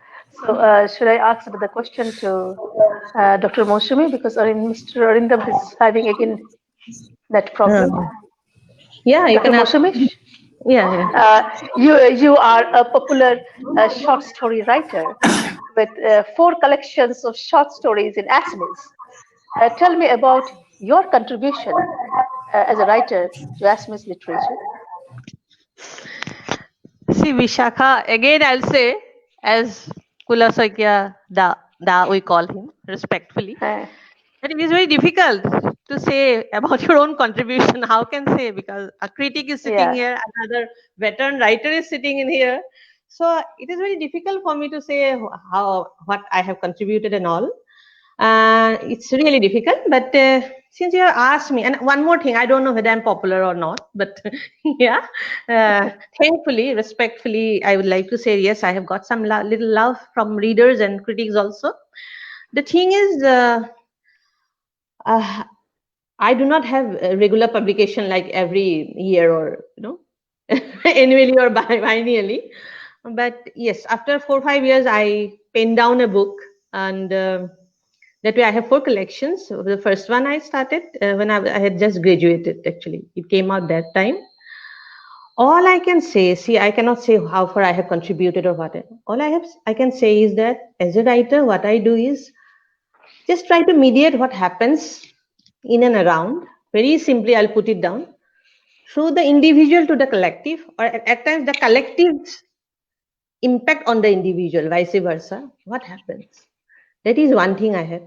Speaker 1: So should I ask the question to Dr. Moushumi, because Mr. Arindam is having again that problem?
Speaker 2: Yeah, you
Speaker 1: Dr.
Speaker 2: can ask.
Speaker 1: Moushumi?
Speaker 2: Yeah.
Speaker 1: You are a popular short story writer with 4 collections of short stories in Assamese. Tell me about your contribution as a writer to Assamese literature.
Speaker 2: See, Bishakha, again I'll say, as Kuladhar Saikia, da we call him respectfully, that it is very difficult to say about your own contribution. How can say, because a critic is sitting here, another veteran writer is sitting in here. So it is very difficult for me to say what I have contributed and all. It's really difficult, but since you have asked me, and one more thing, I don't know whether I'm popular or not, but yeah, thankfully, respectfully, I would like to say, yes, I have got some little love from readers and critics also. The thing is, I do not have a regular publication like every year or, annually or biennially. But yes, after 4 or 5 years, I penned down a book, and that way I have 4 collections. So the first one I started when I had just graduated, actually. It came out that time. All I can say, I cannot say how far I have contributed or whatever. All I can say is that as a writer, what I do is just try to mediate what happens in and around. Very simply, I'll put it down. Through the individual to the collective, or at times the collective's impact on the individual, vice versa. What happens? That is one thing I have.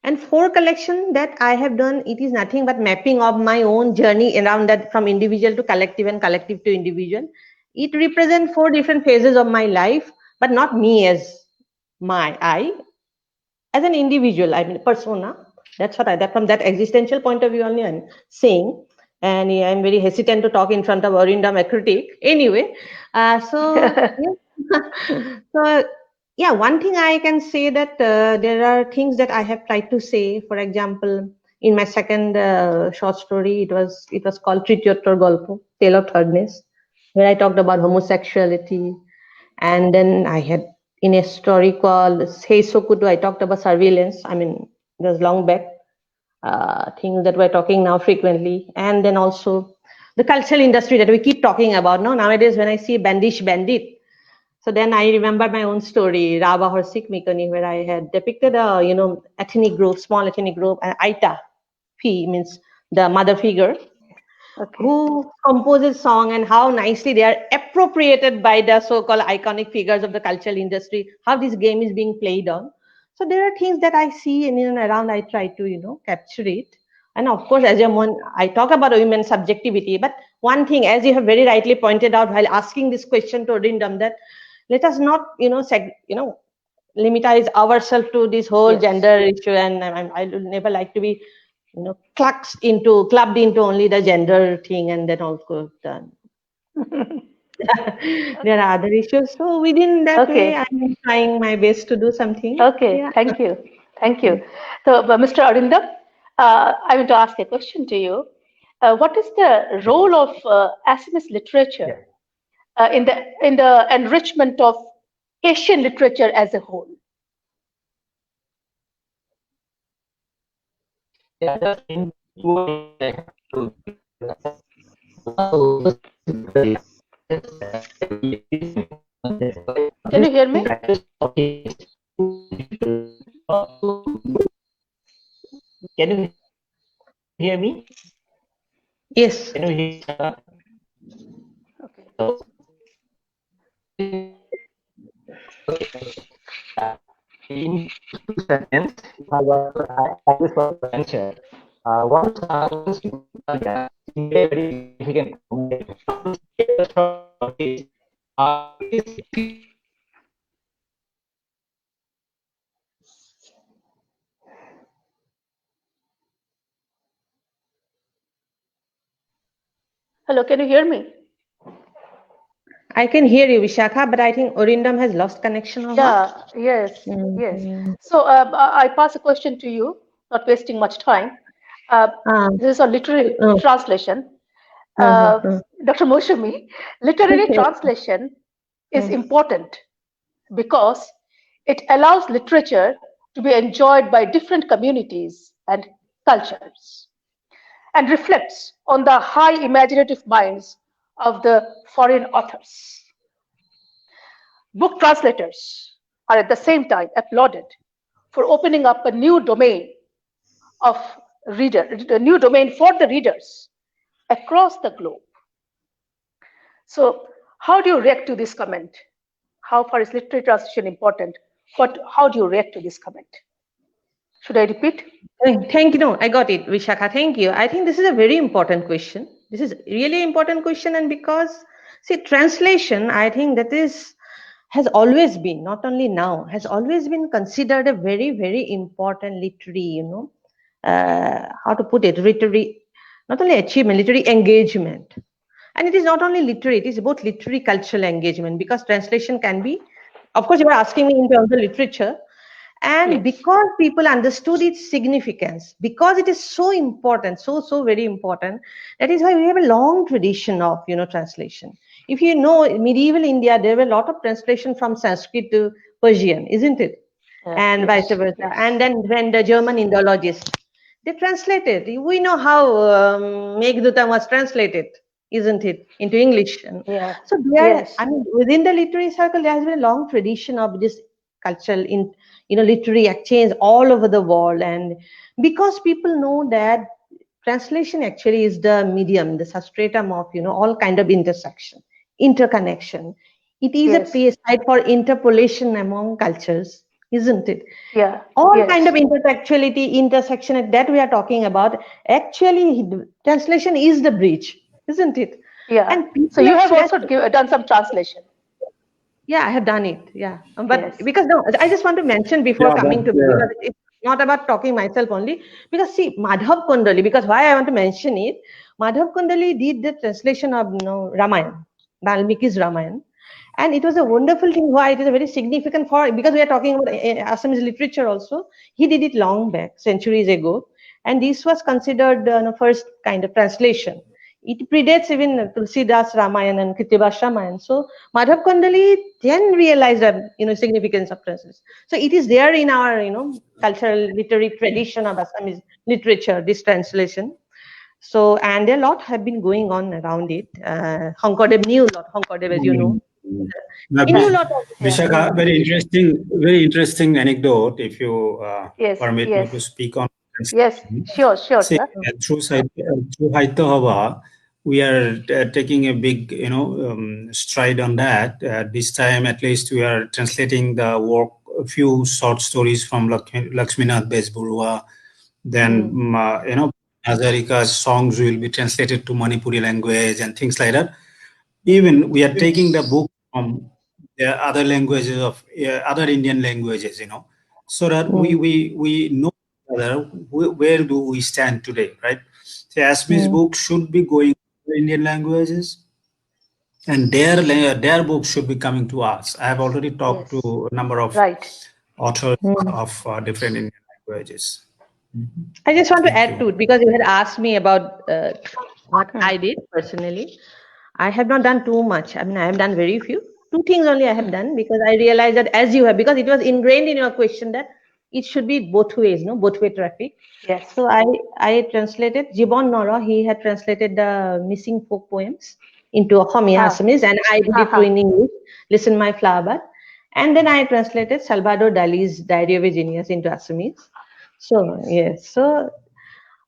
Speaker 2: And 4 collection that I have done, it is nothing but mapping of my own journey around that, from individual to collective and collective to individual. It represents 4 different phases of my life, but not me as I, as an individual, I mean persona. That's what from that existential point of view only I'm saying. And I'm very hesitant to talk in front of Arindam, a critic. Anyway, yeah, one thing I can say that there are things that I have tried to say. For example, in my second short story, it was called Trityotter Galpa, Tale of Thirdness, where I talked about homosexuality. And then I had, in a story called Hey Sokutu, I talked about surveillance. I mean, it was long back, things that we're talking now frequently. And then also the cultural industry that we keep talking about. No, nowadays when I see Bandish Bandit, so then I remember my own story, Raba or Sikh Mikani, where I had depicted a, ethnic group, small ethnic group, and Aita, means the mother figure, who composes song, and how nicely they are appropriated by the so-called iconic figures of the cultural industry, how this game is being played on. So there are things that I see in and around, I try to, capture it. And of course, as I talk about women's subjectivity, but one thing, as you have very rightly pointed out while asking this question to Arindam, that let us not, limitize ourselves to this whole gender issue. And I would never like to be, clubbed into only the gender thing, and then also done. There are other issues. So within that way, I'm trying my best to do something.
Speaker 1: Okay, thank you. Thank you. So, Mr. Arindam, I want to ask a question to you. What is the role of Assamese literature in the enrichment of Asian literature as a whole?
Speaker 4: Yeah, just in
Speaker 1: Can you hear me?
Speaker 4: Can you hear me?
Speaker 2: Yes.
Speaker 4: Can you hear?
Speaker 1: Okay.
Speaker 4: In 2 seconds, I just want to mention once I was very significant.
Speaker 1: Hello, can you hear me?
Speaker 2: I can hear you, Vishakha, but I think Arindam has lost connection. Or
Speaker 1: yes, yes. So I pass a question to you, not wasting much time. This is a literary translation. Dr. Moushumi, literary translation is important because it allows literature to be enjoyed by different communities and cultures and reflects on the high imaginative minds of the foreign authors. Book translators are at the same time applauded for opening up a new domain of a new domain for the readers across the globe. So, how do you react to this comment? How far is literary translation important? How do you react to this comment? Should I repeat?
Speaker 2: Thank you. No, I got it, Vishakha. Thank you. I think this is a very important question. This is really important question, and because see, translation, I think that has always been, not only now, has always been considered a very, very important literary, how to put it, literary, not only achievement, literary engagement. And it is not only literary, it is both literary cultural engagement, because translation can be, of course, you are asking me in terms of literature, and because people understood its significance, because it is so important, so very important, that is why we have a long tradition of, translation. If you know, medieval India, there were a lot of translation from Sanskrit to Persian, isn't it? And vice versa. And then when the German Indologists, they translated. We know how Meghdutam was translated, isn't it, into English? So there, I mean, within the literary circle, there has been a long tradition of this cultural, literary exchange all over the world. And because people know that translation actually is the medium, the substratum of, all kind of interconnection. It is a site for interpolation among cultures, isn't it?
Speaker 1: Yeah.
Speaker 2: All kind of intertextuality, intersection that we are talking about. Actually, translation is the bridge, isn't it?
Speaker 1: Yeah. And so you have also done some translation.
Speaker 2: Yeah, I have done it. Yeah, but because no, I just want to mention before coming to because it's not about talking myself only. Because see, Madhav Kandali. Because why I want to mention it, Madhav Kandali did the translation of Ramayana, Valmiki's Ramayana, and it was a wonderful thing. Why it is a very significant for, because we are talking about Assamese literature also. He did it long back, centuries ago, and this was considered the first kind of translation. It predates even Tulsidas Ramayana and Krittivash Ramayana. So Madhav Kandali then realized the significance of translation. So it is there in our cultural literary tradition of Assamese literature, this translation. So and a lot have been going on around it. Shonkordev knew a lot. Shonkordev, as you know.
Speaker 3: He knew a lot of Bishakha, very interesting anecdote. If you permit me to speak on.
Speaker 1: Yes, sure,
Speaker 3: See, through Sahitya Hava, we are taking a big, stride on that. This time, at least, we are translating the work, a few short stories from Lakshminath Besburua. Then, Hazarika's songs will be translated to Manipuri language and things like that. Even we are taking the book from other languages of other Indian languages, so that we know where do we stand today, right? So Assamese books should be going to Indian languages, and their books should be coming to us. I have already talked to a number of authors of different Indian languages.
Speaker 2: I just want to
Speaker 3: Thank
Speaker 2: add
Speaker 3: you.
Speaker 2: to it because you had asked me about what I did personally. I have not done too much. I mean, I have done very few. Two things only I have done because I realized that as you have, because it was ingrained in your question that it should be both ways, no, both way traffic.
Speaker 1: Yes.
Speaker 2: So I translated Jibon Nora. He had translated the missing folk poems into Assamese, Assamese, and I did it in English. Listen, my flower bud. And then I translated Salvador Dali's Diary of a Genius into Assamese. So yes, so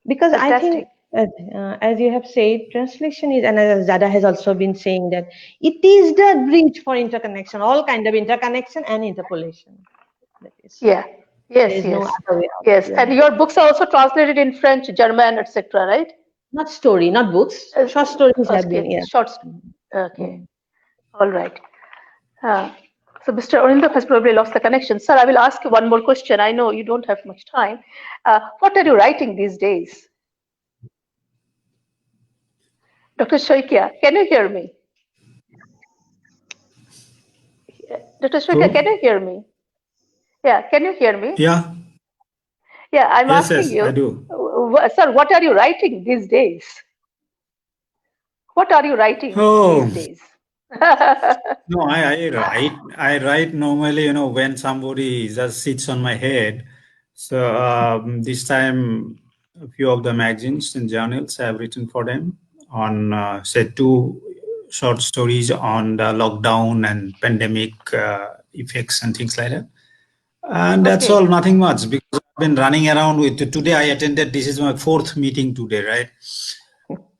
Speaker 2: because
Speaker 1: Fantastic.
Speaker 2: I think, as you have said, translation is, and as Zada has also been saying that it is the bridge for interconnection, all kind of interconnection and interpolation. That is,
Speaker 1: yeah. Yes.
Speaker 2: there is
Speaker 1: Yes.
Speaker 2: no other way out.
Speaker 1: Yes.
Speaker 2: Yeah.
Speaker 1: And your books are also translated in French, German, etc. Right?
Speaker 2: Not story, not books. Short stories have been, yeah.
Speaker 1: Short. Okay. All right. So Mr. Arindam has probably lost the connection. Sir, I will ask you one more question. I know you don't have much time. What are you writing these days? Dr. Saikia, can you hear me? Dr. Saikia, can you hear me? Yeah, can you hear me?
Speaker 3: Yeah.
Speaker 1: Yeah, I'm asking you.
Speaker 3: I do.
Speaker 1: Sir, what are you writing these days? What are you writing these days?
Speaker 3: No, I write normally, when somebody just sits on my head. So this time, a few of the magazines and journals I have written for them on, say, 2 short stories on the lockdown and pandemic effects and things like that. And that's all, nothing much, because I've been running around with, today I attended, this is my 4th meeting today, right?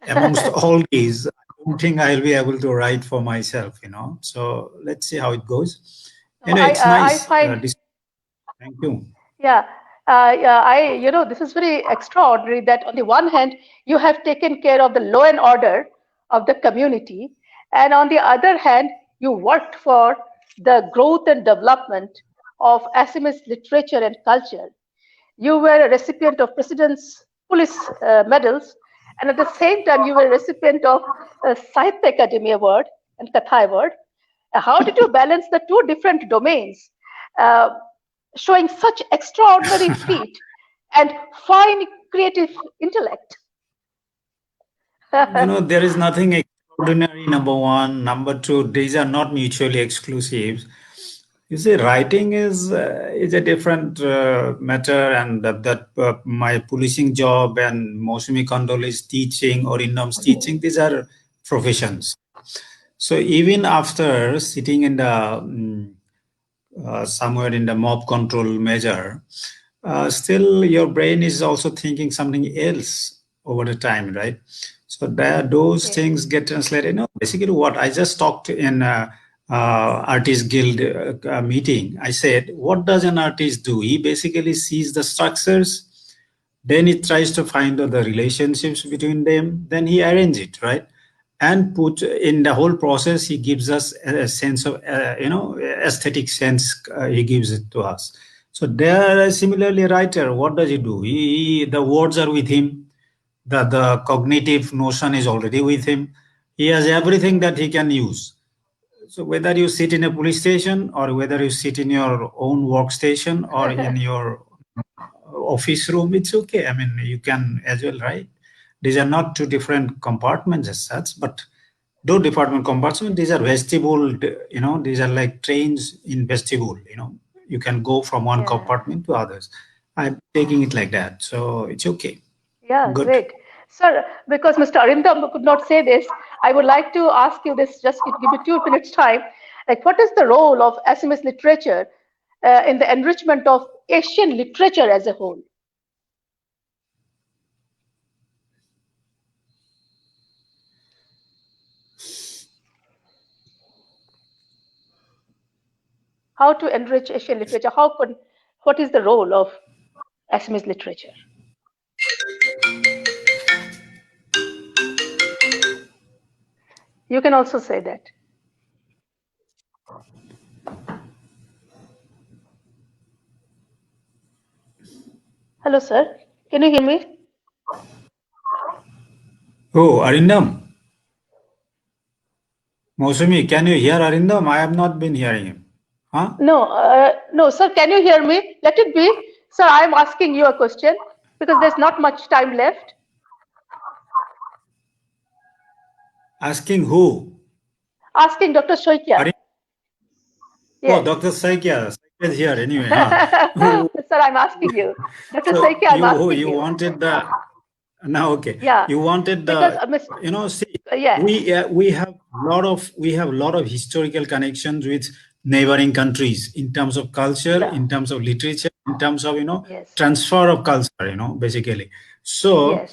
Speaker 3: Amongst all these, I don't think I'll be able to write for myself, So let's see how it goes. It's nice.
Speaker 1: I find.
Speaker 3: Thank you.
Speaker 1: Yeah. This is very extraordinary that on the one hand, you have taken care of the law and order of the community. And on the other hand, you worked for the growth and development of Assamese literature and culture. You were a recipient of President's Police medals. And at the same time, you were a recipient of Sahitya Akademi Award and Katha Award. How did you balance the two different domains? Showing such extraordinary feat and fine creative intellect.
Speaker 3: There is nothing extraordinary, number one. Number two, these are not mutually exclusive. You see, writing is a different matter, and that my policing job and Moushumi Kandali's teaching or Arindam's teaching, these are professions. So even after sitting in the somewhere in the mob control measure, still your brain is also thinking something else over the time, right? So those things get translated. Basically what I just talked in Artist Guild meeting, I said, what does an artist do? He basically sees the structures, then he tries to find out the relationships between them, then he arranges it, right? And put in the whole process, he gives us a sense of, aesthetic sense, he gives it to us. So there, similarly, writer, what does he do? The words are with him, the cognitive notion is already with him. He has everything that he can use. So whether you sit in a police station or whether you sit in your own workstation or in your office room, it's okay. I mean, you can as well write. These are not two different compartments as such, but those department compartments, these are vestibule, these are like trains in vestibule, you can go from one compartment to others. I'm taking it like that. So it's okay.
Speaker 1: Yeah,
Speaker 3: good.
Speaker 1: Great. Sir, because Mr. Arindam could not say this, I would like to ask you this, just give me 2 minutes time. Like, what is the role of Assamese literature in the enrichment of Asian literature as a whole? How to enrich Asian literature? What is the role of Assamese literature? You can also say that. Hello, sir. Can you hear me?
Speaker 3: Oh, Arindam. Moushumi, can you hear Arindam? I have not been hearing him. Huh?
Speaker 1: No, sir. Can you hear me? Let it be. Sir, I am asking you a question because there's not much time left.
Speaker 3: Asking who?
Speaker 1: Asking Dr. Saikia.
Speaker 3: Yes. Oh, Dr. Saikia. Saikia is here anyway. Huh?
Speaker 1: Sir, I'm asking you. Dr. Saikia, I'm asking you.
Speaker 3: You wanted the... Now, okay.
Speaker 1: Yeah.
Speaker 3: You wanted the...
Speaker 1: Because,
Speaker 3: see,
Speaker 1: yeah.
Speaker 3: we have a lot of historical connections with neighboring countries in terms of culture, in terms of literature, in terms of, transfer of culture, basically. So,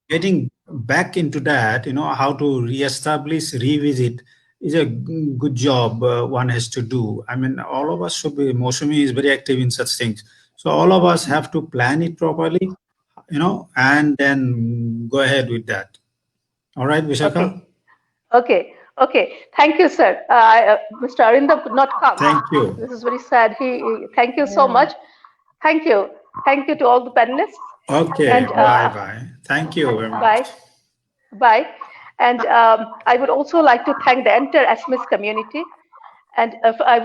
Speaker 3: getting back into that, how to reestablish, revisit is a good job one has to do. I mean, all of us should be, Moushumi is very active in such things. So all of us have to plan it properly, and then go ahead with that. All right, Bishakha?
Speaker 1: Okay. Thank you, sir. Mr. Arindam could not come.
Speaker 3: Thank you.
Speaker 1: This is very sad. Thank you so much. Thank you. Thank you to all the panelists.
Speaker 3: Okay, and, bye-bye. Thank you very much.
Speaker 1: Bye. And I would also like to thank the entire ASMIS community. And I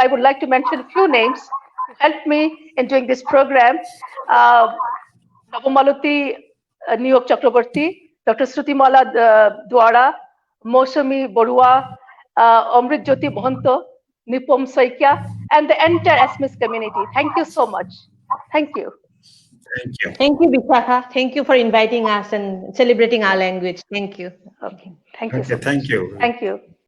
Speaker 1: would like to mention a few names who helped me in doing this program. Navamalati Niyok Chakraborty, Dr. Shrutimala Dwara, Moushumi Borua, Amrit Jyoti Bhanto, Nipom Saikia, and the entire ASMIS community. Thank you so much. Thank you.
Speaker 3: Thank you.
Speaker 2: Thank you, Bishakha. Thank you for inviting us and celebrating our language. Thank you.
Speaker 1: Okay. Thank you.
Speaker 3: Okay, thank you.
Speaker 1: Thank you.